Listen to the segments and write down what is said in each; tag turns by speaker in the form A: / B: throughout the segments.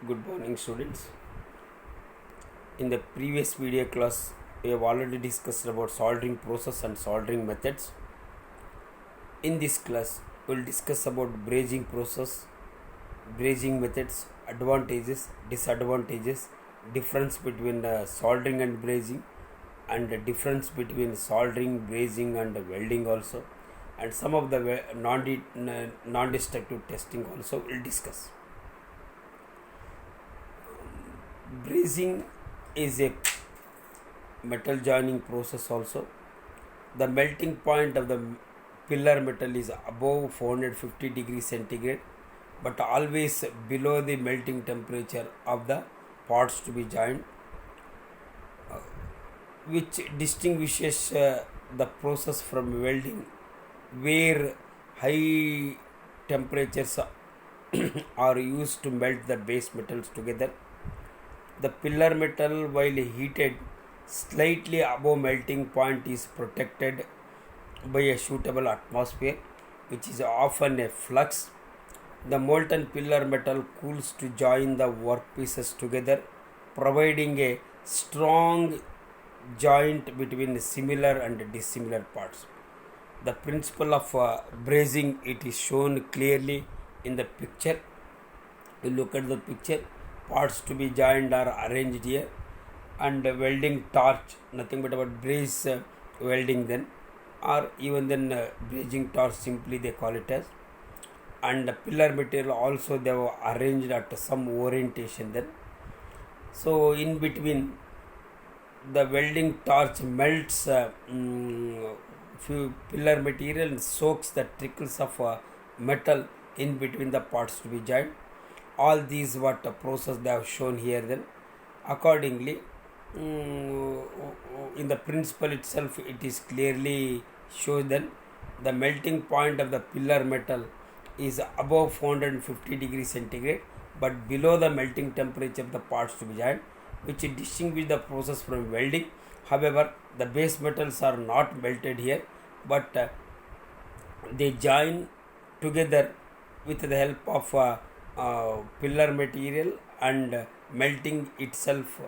A: Good morning, students. In the previous video class, we have already discussed about soldering process and soldering methods. In this class, we will discuss about brazing process, brazing methods, advantages, disadvantages, difference between soldering and brazing, and the difference between soldering, brazing, and welding also, and some of the non-destructive testing also we will discuss. Brazing is a metal joining process also. The melting point of the pillar metal is above 450 degrees centigrade, but always below the melting temperature of the parts to be joined, which distinguishes the process from welding, where high temperatures are used to melt the base metals together. The pillar metal, while heated slightly above melting point, is protected by a suitable atmosphere, which is often a flux. The molten pillar metal cools to join the workpieces together, providing a strong joint between similar and dissimilar parts. The principle of brazing, it is shown clearly in the picture. You look at the picture, parts to be joined are arranged here, and welding torch, nothing but about braze welding then, or even then brazing torch simply they call it as, and the pillar material also they have arranged at some orientation then. So in between, the welding torch melts few pillar material and soaks the trickles of metal in between the parts to be joined. All these what process they have shown here then. Accordingly, in the principle itself, it is clearly shown then the melting point of the pillar metal is above 450 degrees centigrade, but below the melting temperature of the parts to be joined, which distinguish the process from welding. However, the base metals are not melted here, but they join together with the help of pillar material and melting itself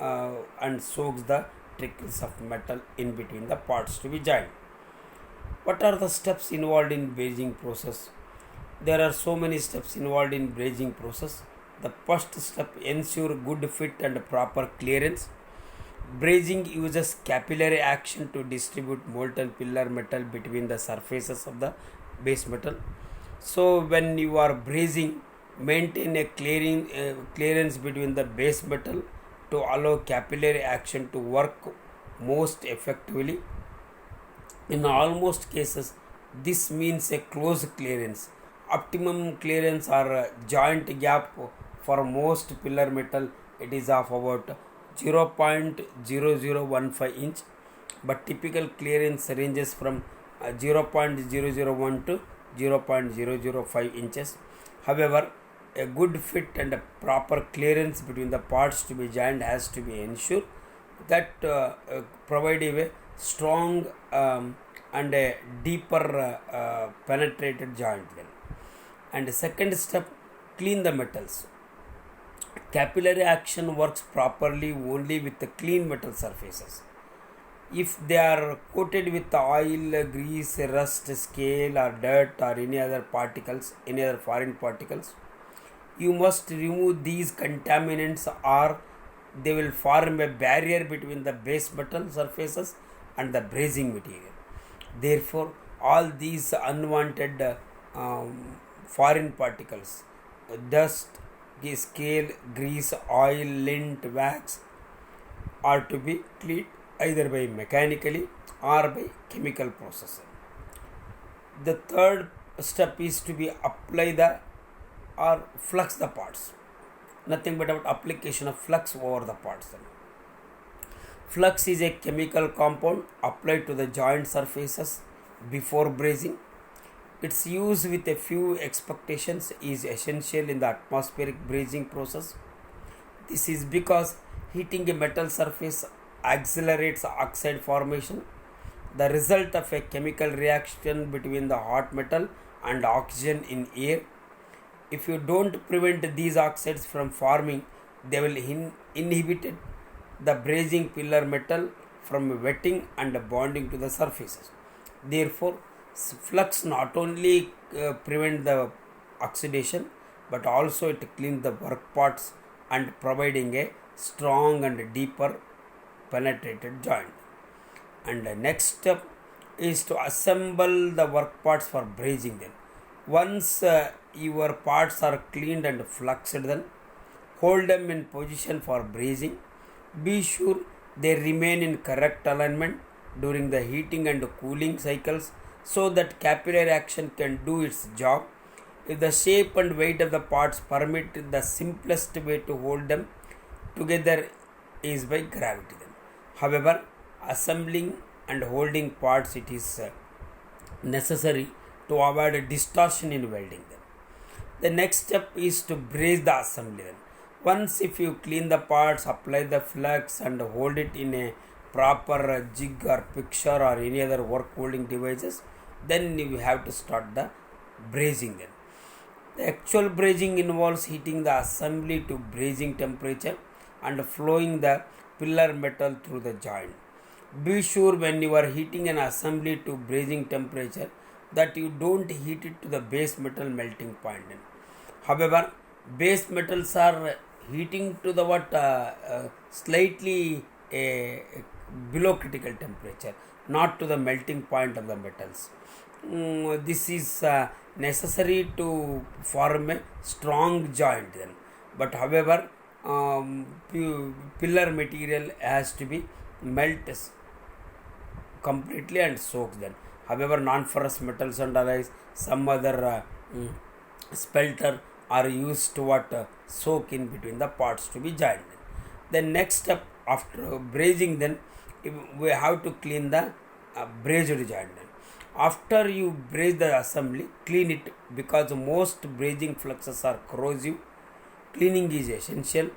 A: and soaks the trickles of metal in between the parts to be joined. What are the steps involved in brazing process? There are so many steps involved in brazing process. The first step, ensure good fit and proper clearance. Brazing uses capillary action to distribute molten pillar metal between the surfaces of the base metal. So when you are brazing, maintain a clearance between the base metal to allow capillary action to work most effectively. In almost cases, this means a close clearance. Optimum clearance or joint gap for most pillar metal, it is of about 0.0015 inch, but typical clearance ranges from 0.001 to 0.005 inches. However, a good fit and a proper clearance between the parts to be joined has to be ensured that provide a strong and a deeper penetrated joint then. And the second step, clean the metals. Capillary action works properly only with the clean metal surfaces. If they are coated with oil, grease, rust, scale or dirt or any other particles, any other foreign particles, you must remove these contaminants or they will form a barrier between the base metal surfaces and the brazing material. Therefore, all these unwanted foreign particles, dust, scale, grease, oil, lint, wax, are to be cleaned either by mechanically or by chemical process. The third step is to be apply the or flux the parts. Nothing but about application of flux over the parts. Flux is a chemical compound applied to the joint surfaces before brazing. Its use with a few expectations is essential in the atmospheric brazing process. This is because heating a metal surface accelerates oxide formation, the result of a chemical reaction between the hot metal and oxygen in air. If you don't prevent these oxides from forming, they will inhibit the brazing pillar metal from wetting and bonding to the surfaces. Therefore, flux not only prevent the oxidation, but also it cleans the work parts and providing a strong and deeper penetrated joint. And the next step is to assemble the work parts for brazing them. Once your parts are cleaned and fluxed, then hold them in position for brazing. Be sure they remain in correct alignment during the heating and cooling cycles so that capillary action can do its job. If the shape and weight of the parts permit, the simplest way to hold them together is by gravity. Then, however, assembling and holding parts, it is necessary to avoid distortion in welding them. The next step is to braze the assembly. Then, once if you clean the parts, apply the flux and hold it in a proper jig or picture or any other work holding devices, then you have to start the brazing. Then the actual brazing involves heating the assembly to brazing temperature and flowing the pillar metal through the joint. Be sure when you are heating an assembly to brazing temperature that you don't heat it to the base metal melting point. However, base metals are heating to the slightly below critical temperature, not to the melting point of the metals. This is necessary to form a strong joint then. But however, pillar material has to be melted completely and soaked then. However, non-ferrous metals and alloys, some other spelter are used to soak in between the parts to be joined. The next step after brazing, then we have to clean the brazed joint. After you braze the assembly, clean it because most brazing fluxes are corrosive. Cleaning is essential.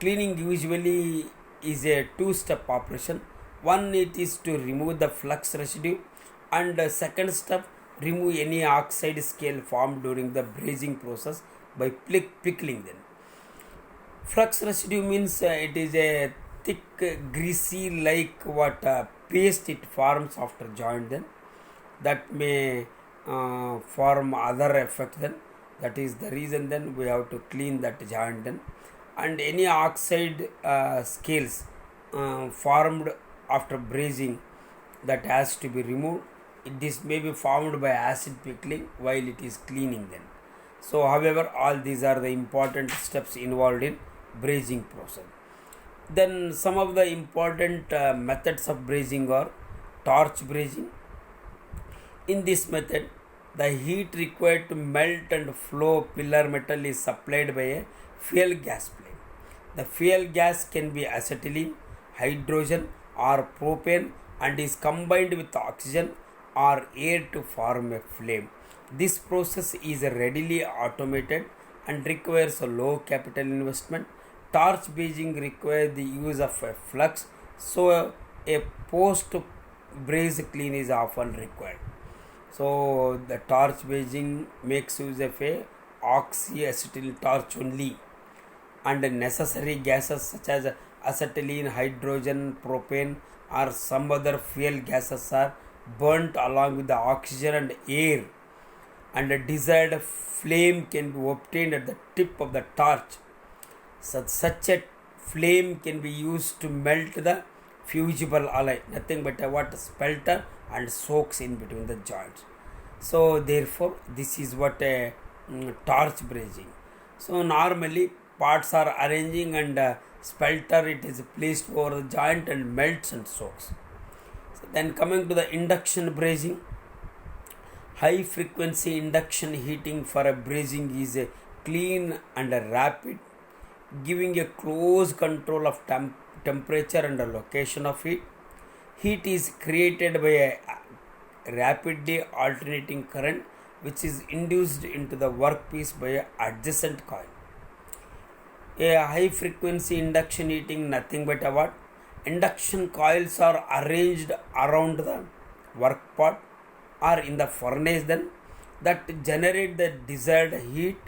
A: Cleaning usually is a two-step operation. One, it is to remove the flux residue, and the second step, remove any oxide scale formed during the brazing process by pickling them. Flux residue means it is a thick, greasy like paste it forms after joint then. That may form other effect then. That is the reason then we have to clean that joint then. And any oxide scales formed after brazing, that has to be removed. This may be formed by acid pickling while it is cleaning then. So however, all these are the important steps involved in brazing process. Then some of the important methods of brazing are torch brazing. In this method, the heat required to melt and flow pillar metal is supplied by a fuel gas flame. The fuel gas can be acetylene, hydrogen or propane and is combined with oxygen or air to form a flame. This process is readily automated and requires a low capital investment. Torch brazing requires the use of a flux, so a post braze clean is often required. So the torch brazing makes use of a oxyacetyl torch only, and necessary gases such as acetylene, hydrogen, propane or some other fuel gases are burnt along with the oxygen and air, and a desired flame can be obtained at the tip of the torch. Such a flame can be used to melt the fusible alloy, nothing but a spelter, and soaks in between the joints. So therefore, this is what a torch brazing. So normally parts are arranging and spelter it is placed over the joint and melts and soaks. So then coming to the induction brazing, high frequency induction heating for a brazing is a clean and a rapid, giving a close control of temperature and the location of heat. Heat is created by a rapidly alternating current which is induced into the workpiece by an adjacent coil. A high frequency induction heating nothing but what? Induction coils are arranged around the work part or in the furnace then that generate the desired heat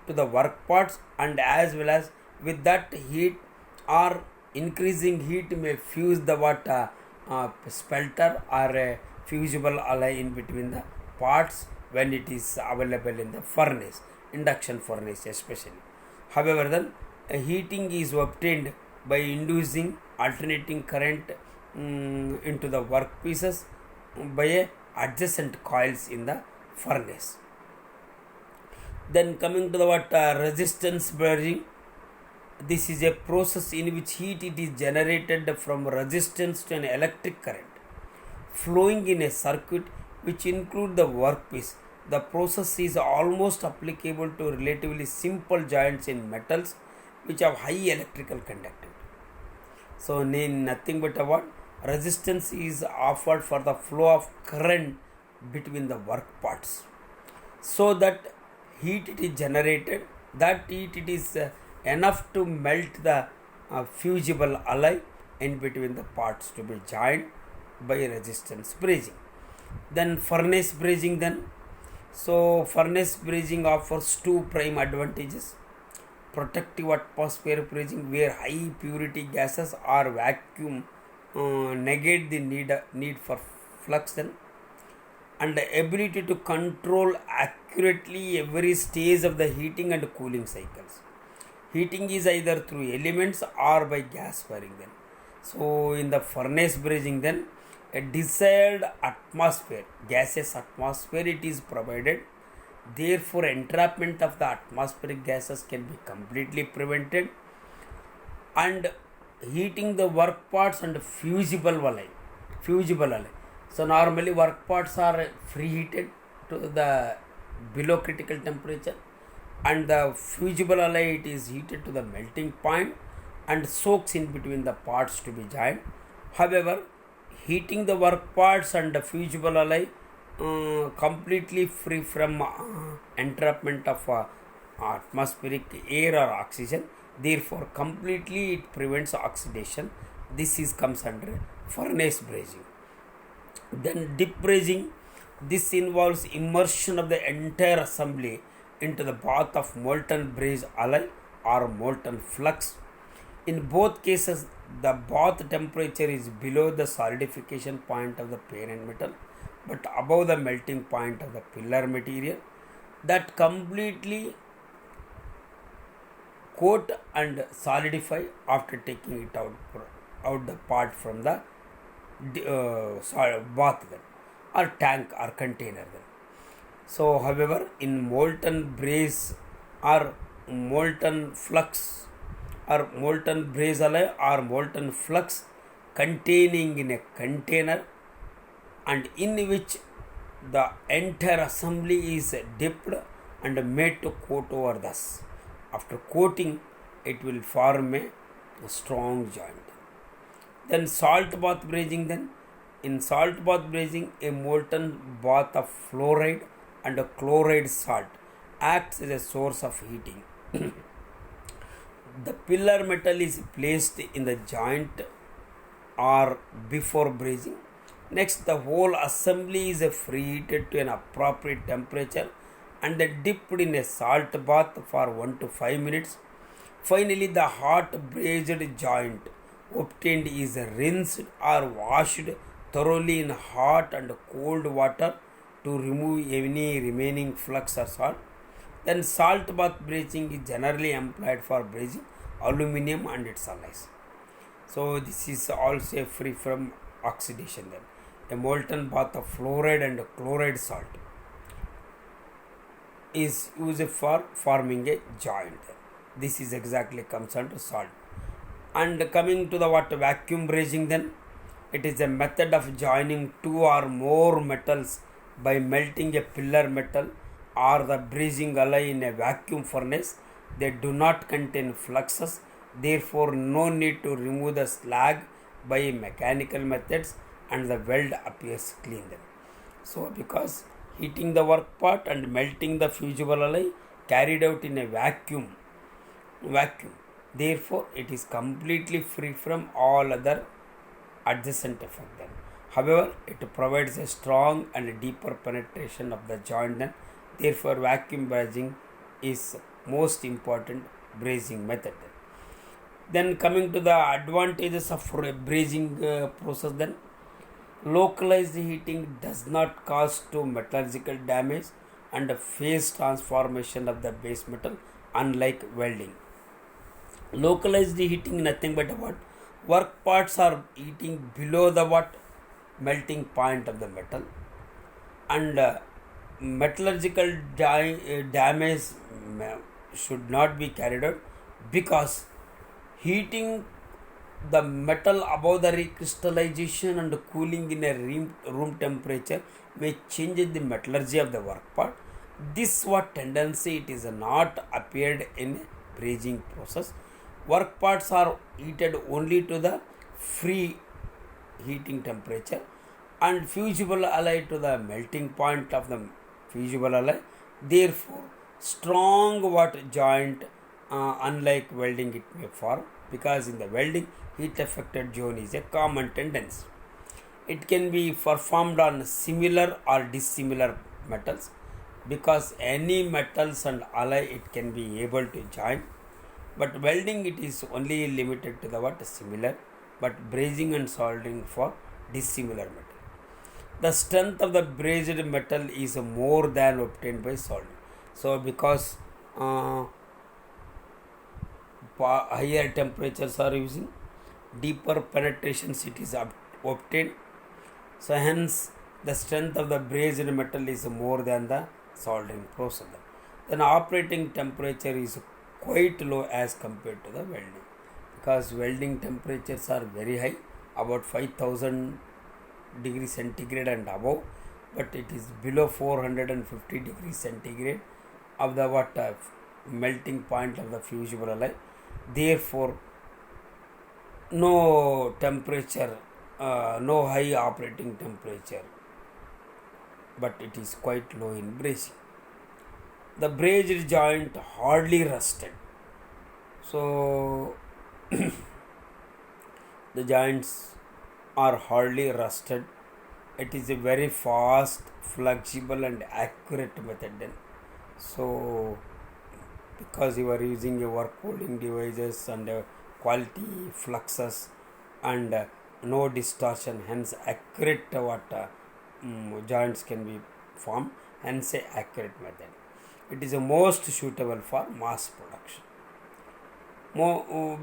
A: to the work parts, and as well as with that heat or increasing heat may fuse the spelter or a fusible alloy in between the parts when it is available in the furnace, induction furnace especially. However, then heating is obtained by inducing alternating current into the workpieces by a adjacent coils in the furnace. Then coming to the resistance bridging, this is a process in which heat it is generated from resistance to an electric current flowing in a circuit which include the workpiece. The process is almost applicable to relatively simple joints in metals which have high electrical conductivity. So nothing but what resistance is offered for the flow of current between the work parts, so that heat it is generated. That heat it is enough to melt the fusible alloy in between the parts to be joined by resistance bridging. Then furnace bridging. So furnace bridging offers two prime advantages: protective atmosphere bridging, where high purity gases or vacuum negate the need for flux, and the ability to control accurately every stage of the heating and cooling cycles. Heating is either through elements or by gas firing. So in the furnace bridging, a desired atmosphere, gaseous atmosphere, it is provided. Therefore, entrapment of the atmospheric gases can be completely prevented, and heating the work parts and fusible alloy. So normally work parts are preheated to the below critical temperature, and the fusible alloy it is heated to the melting point and soaks in between the parts to be joined. However, heating the work parts and the fusible alloy completely free from entrapment of atmospheric air or oxygen. Therefore, completely it prevents oxidation. This comes under furnace bridging. Then dip bridging. This involves immersion of the entire assembly into the bath of molten braze alloy or molten flux. In both cases, the bath temperature is below the solidification point of the parent metal but above the melting point of the pillar material. That completely coat and solidify after taking it out the part from the bath or tank or container. So however, in molten braze or molten flux or molten braze alloy or molten flux containing in a container, and in which the entire assembly is dipped and made to coat over thus. After coating, it will form a strong joint. Then salt bath bridging. In salt bath bridging, a molten bath of fluoride and a chloride salt acts as a source of heating. The pillar metal is placed in the joint or before bridging. Next, the whole assembly is preheated to an appropriate temperature and dipped in a salt bath for 1 to 5 minutes. Finally, the hot brazed joint obtained is rinsed or washed thoroughly in hot and cold water to remove any remaining flux or salt. Then salt bath bridging is generally employed for bridging aluminum and its alloys. So this is also free from oxidation. A molten bath of fluoride and chloride salt is used for forming a joint. This is exactly comes under salt. And coming to the vacuum bridging, it is a method of joining two or more metals by melting a pillar metal or the bridging alloy in a vacuum furnace. They do not contain fluxes, therefore no need to remove the slag by mechanical methods, and the weld appears clean. So because heating the work part and melting the fusible alloy carried out in a vacuum, therefore it is completely free from all other adjacent effect. However, it provides a strong and deeper penetration of the joint. Therefore, vacuum bridging is most important brazing method. Then coming to the advantages of brazing process, then localized heating does not cause to metallurgical damage and phase transformation of the base metal, unlike welding. Localized heating nothing but what work parts are heating below the what melting point of the metal, and metallurgical damage should not be carried out, because heating the metal above the recrystallization and cooling in a room temperature may change the metallurgy of the work part. This what tendency it is not appeared in brazing process. Work parts are heated only to the free heating temperature, and fusible alloy to the melting point of the fusible alloy. Therefore, strong water joint, unlike welding, it may form, because in the welding heat affected zone is a common tendency. It can be performed on similar or dissimilar metals, because any metals and alloy it can be able to join, but welding it is only limited to the what similar, but brazing and soldering for dissimilar metal. The strength of the brazed metal is more than obtained by soldering. So because higher temperatures are using, deeper penetrations it is obtained. So hence the strength of the brazed metal is more than the soldering process. Then operating temperature is quite low as compared to the welding, because welding temperatures are very high, about 5000 degrees centigrade and above, but it is below 450 degrees centigrade of the what melting point of the fusible alloy. Therefore, no temperature, no high operating temperature, but it is quite low in brazing. The brazed joint hardly rusted. So the joints are hardly rusted. It is a very fast, flexible and accurate method then. So because you are using a work holding devices and quality fluxes and no distortion, hence accurate joints can be formed, hence a accurate method. It is the most suitable for mass production.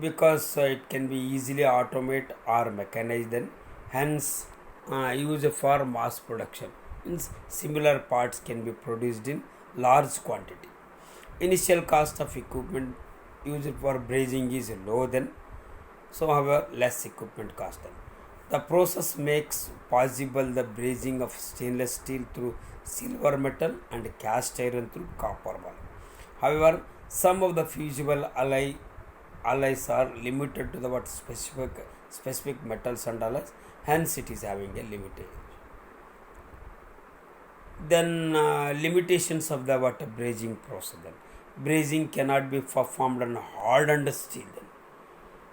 A: Because it can be easily automated or mechanized, then hence used for mass production. Means similar parts can be produced in large quantity. Initial cost of equipment used for brazing is low then, so however less equipment cost then. The process makes possible the brazing of stainless steel through silver metal and cast iron through copper ball. However, some of the fusible alloys are limited to the what specific metals and alloys, hence it is having a limitation. Then limitations of the what brazing process. Then brazing cannot be performed on hardened steel. Then.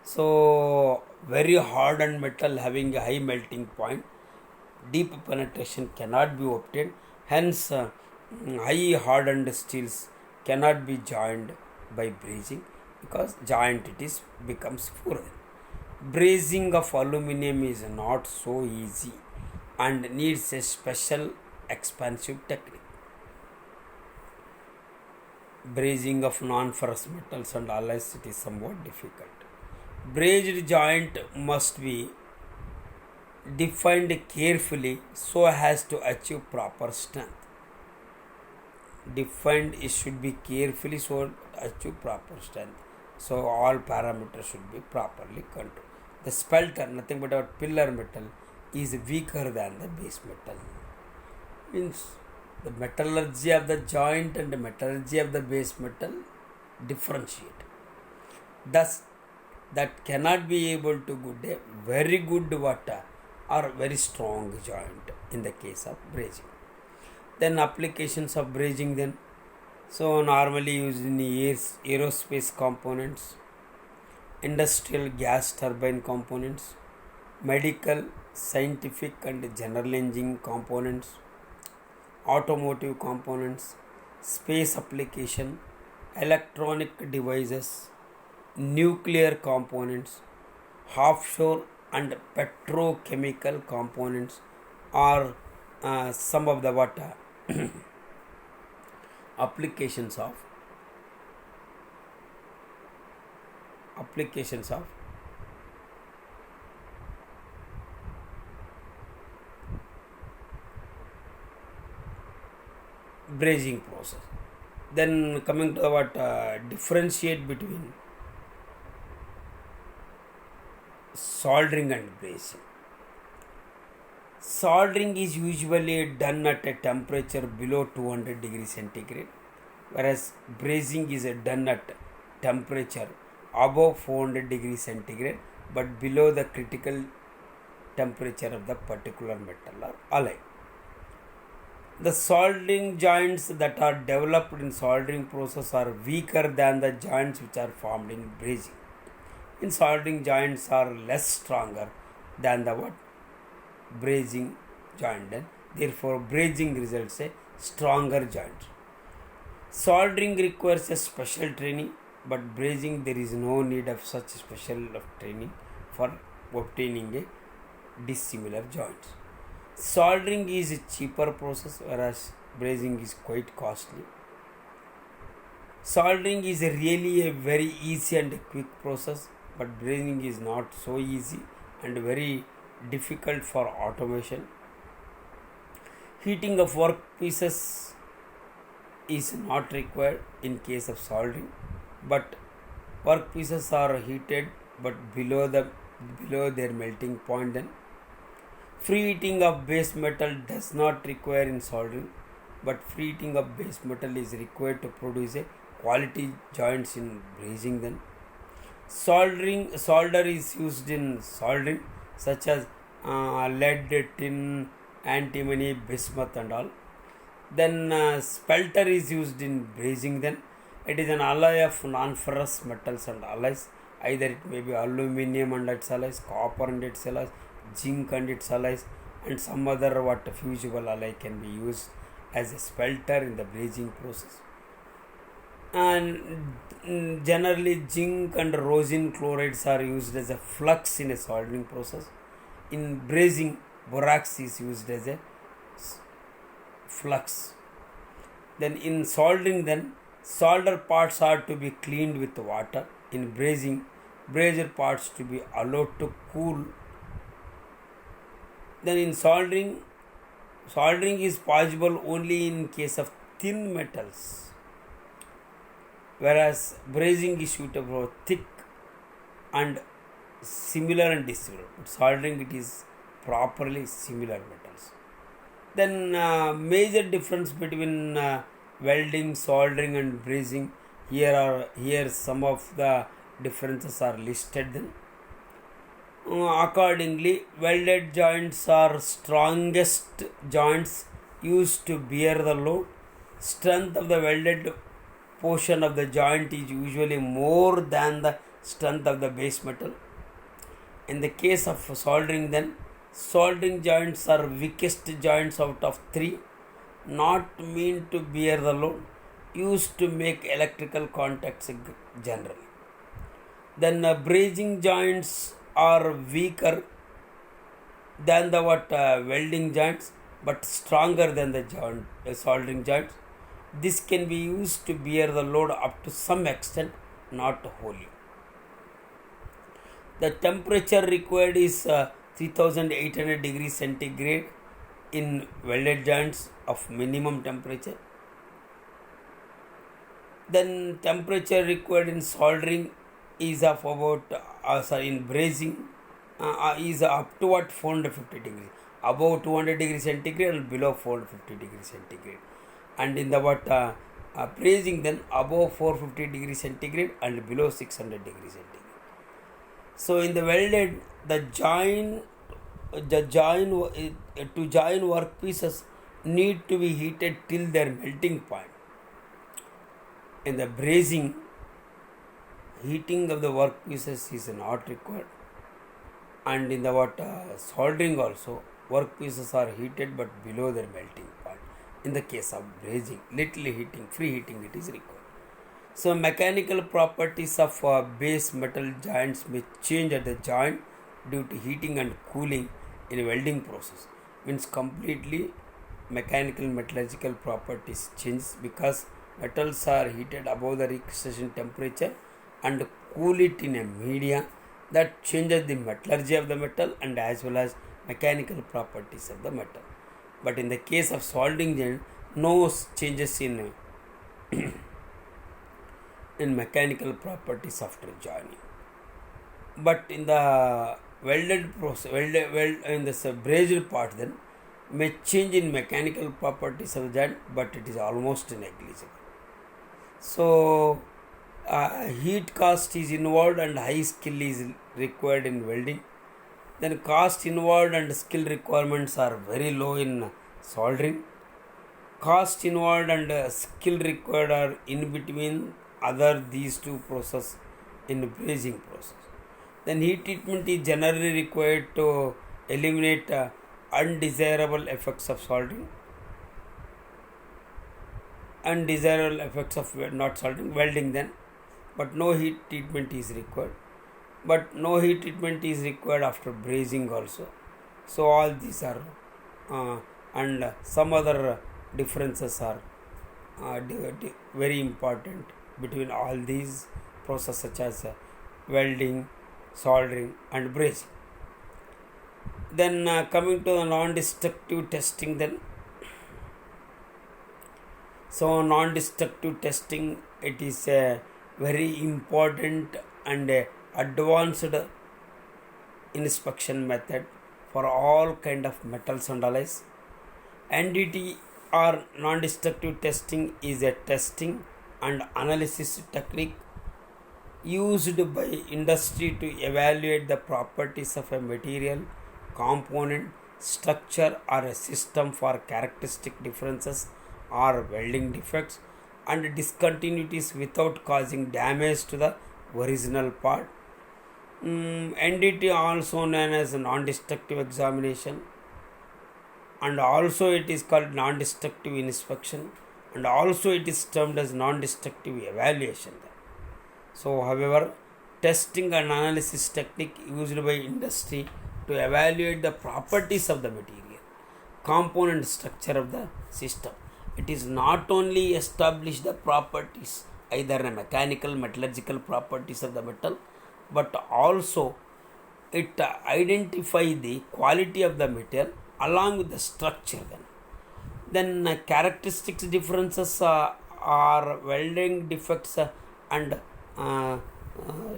A: So very hardened metal having a high melting point, deep penetration cannot be obtained. Hence, high hardened steels cannot be joined by brazing, because joint it is becomes poor. Brazing of aluminum is not so easy and needs a special expensive technique. Brazing of non-ferrous metals and alloys it is somewhat difficult. Brazed joint must be defined carefully so as to achieve proper strength. Defined it should be carefully so achieve proper strength. So all parameters should be properly controlled. The spelter, nothing but our pillar metal, is weaker than the base metal. Means the metallurgy of the joint and the metallurgy of the base metal differentiate. Thus, that cannot be able to get a very good water or very strong joint in the case of brazing. Then applications of brazing then. So normally used in aerospace components, industrial gas turbine components, medical, scientific and general engineering components, automotive components, space application, electronic devices, nuclear components, offshore and petrochemical components are some of the what applications of applications of brazing process. Then coming to what differentiate between soldering and brazing. Soldering is usually done at a temperature below 200 degrees centigrade, whereas brazing is done at temperature above 400 degrees centigrade but below the critical temperature of the particular metal or alloy. The soldering joints that are developed in soldering process are weaker than the joints which are formed in brazing. In soldering joints are less stronger than the what brazing joint, and therefore brazing results a stronger joint. Soldering requires a special training, but brazing there is no need of such special of training for obtaining a dissimilar joints. Soldering is a cheaper process, whereas brazing is quite costly. Soldering is really a very easy and quick process, but brazing is not so easy and very difficult for automation. Heating of workpieces is not required in case of soldering, but workpieces are heated but below their melting point. Then preheating of base metal does not require in soldering, but preheating of base metal is required to produce a quality joints in brazing. Then solder is used in soldering such as lead, tin, antimony, bismuth and all. Then spelter is used in brazing. Then it is an alloy of non-ferrous metals and alloys. Either it may be aluminium and its alloys, copper and its alloys, zinc and its alloys, and some other what fusible alloy can be used as a spelter in the brazing process. And generally zinc and rosin chlorides are used as a flux in a soldering process. In brazing, borax is used as a flux. Then in soldering, then solder parts are to be cleaned with water. In brazing, brazier parts to be allowed to cool. Then in soldering is possible only in case of thin metals, whereas brazing is suitable for thick and similar and dissimilar. But soldering it is properly similar metals. Then major difference between welding, soldering and brazing. Here some of the differences are listed. Then accordingly, welded joints are strongest joints used to bear the load. Strength of the welded portion of the joint is usually more than the strength of the base metal. In the case of soldering, then soldering joints are weakest joints out of three, not meant to bear the load, used to make electrical contacts generally. Then brazing joints are weaker than the welding joints, but stronger than the soldering joints. This can be used to bear the load up to some extent, not wholly. The temperature required is 3800 degrees centigrade in welded joints of minimum temperature. Then temperature required in soldering is of about in brazing is up to 450 degrees, above 200 degrees centigrade and below 450 degrees centigrade. And in the brazing, then above 450 degrees centigrade and below 600 degrees centigrade. So in the welded, to join workpieces need to be heated till their melting point. In the brazing, heating of the workpieces is not required. And in the soldering also, workpieces are heated but below their melting point. In the case of brazing, little heating, free heating it is required. So mechanical properties of base metal joints may change at the joint due to heating and cooling in a welding process. Means completely mechanical metallurgical properties change because metals are heated above the requisite temperature and cool it in a media that changes the metallurgy of the metal and as well as mechanical properties of the metal. But in the case of soldering joint, no changes in mechanical properties after joining. But in the welded process, in this brazed part, then may change in mechanical properties of the joint, but it is almost negligible. So, heat cost is involved and high skill is required in welding. Then cost involved and skill requirements are very low in soldering. Cost involved and skill required are in between other these two process in brazing process. Then heat treatment is generally required to eliminate undesirable effects of soldering, undesirable effects of not soldering, welding then, but no heat treatment is required. But no heat treatment is required after brazing also. So all these are and some other differences are very important between all these processes such as welding, soldering and brazing. Then coming to the non-destructive testing then. So non-destructive testing, it is a very important and advanced inspection method for all kind of metals and alloys. NDT or non-destructive testing is a testing and analysis technique used by industry to evaluate the properties of a material, component, structure or a system for characteristic differences or welding defects and discontinuities without causing damage to the original part. NDT also known as non-destructive examination, and also it is called non-destructive inspection, and also it is termed as non-destructive evaluation. So however, testing and analysis technique used by industry to evaluate the properties of the material, component structure of the system. It is not only establish the properties, either the mechanical, metallurgical properties of the metal, but also it identify the quality of the material along with the structure. Then characteristics differences are welding defects and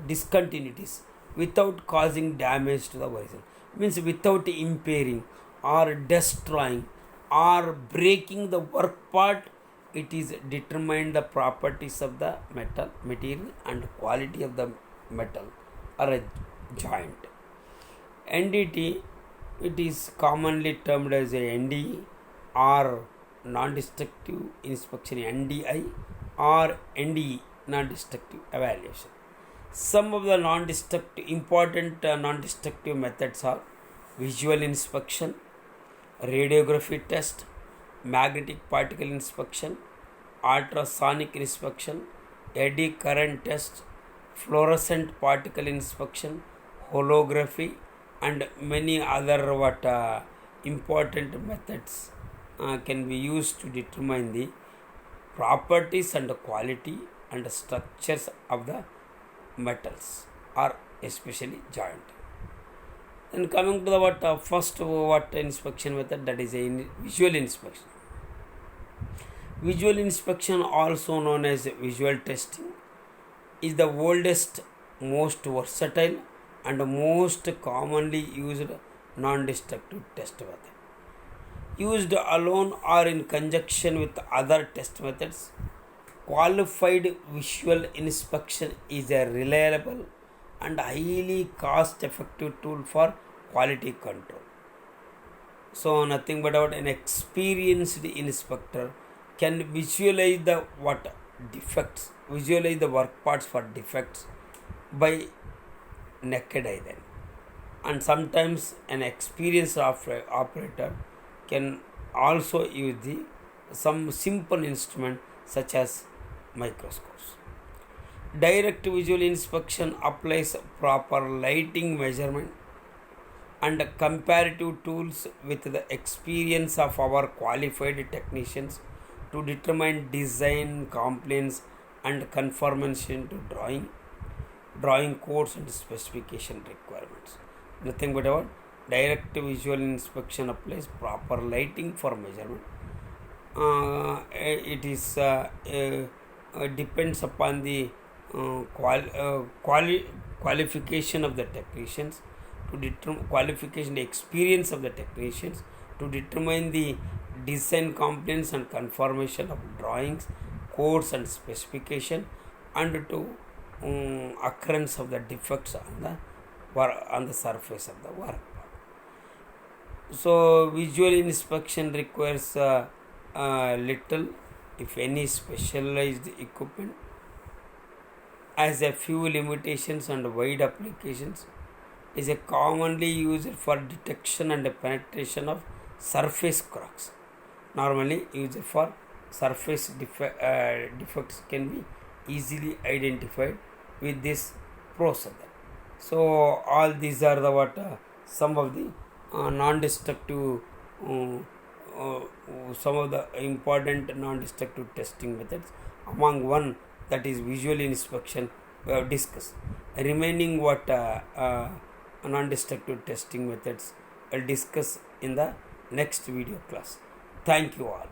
A: discontinuities without causing damage to the original. Means without impairing or destroying or breaking the work part, it is determined the properties of the metal material and quality of the metal or a joint. NDT, it is commonly termed as a NDE or non-destructive inspection, NDI or NDE, non-destructive evaluation. Some of the important non-destructive methods are visual inspection, radiography test, magnetic particle inspection, ultrasonic inspection, eddy current test, fluorescent particle inspection, holography, and many other important methods can be used to determine the properties and quality and structures of the metals or especially joint. Then coming to the first inspection method, that is a visual inspection. Visual inspection, also known as visual testing, is the oldest, most versatile and most commonly used non-destructive test method. Used alone or in conjunction with other test methods, qualified visual inspection is a reliable and highly cost-effective tool for quality control. So nothing but an experienced inspector can visualize the defects, visualize the work parts for defects by naked eye then. And sometimes an experienced operator can also use some simple instrument such as microscopes. Direct visual inspection applies proper lighting measurement and comparative tools with the experience of our qualified technicians to determine design compliance and conformation to drawing codes and specification requirements. Nothing but about direct visual inspection applies proper lighting for measurement. It is depends upon the qualification of the technicians to determine qualification, the experience of the technicians to determine the design compliance and conformation of drawings, codes and specification, and to occurrence of the defects on the surface of the work. So visual inspection requires little, if any, specialized equipment, as a few limitations and wide applications, is a commonly used for detection and penetration of surface cracks. Normally used for surface defects can be easily identified with this procedure. So all these are the some of the non-destructive some of the important non-destructive testing methods. Among one, that is visual inspection, we have discussed. Remaining non-destructive testing methods I'll discuss in the next video class. Thank you all.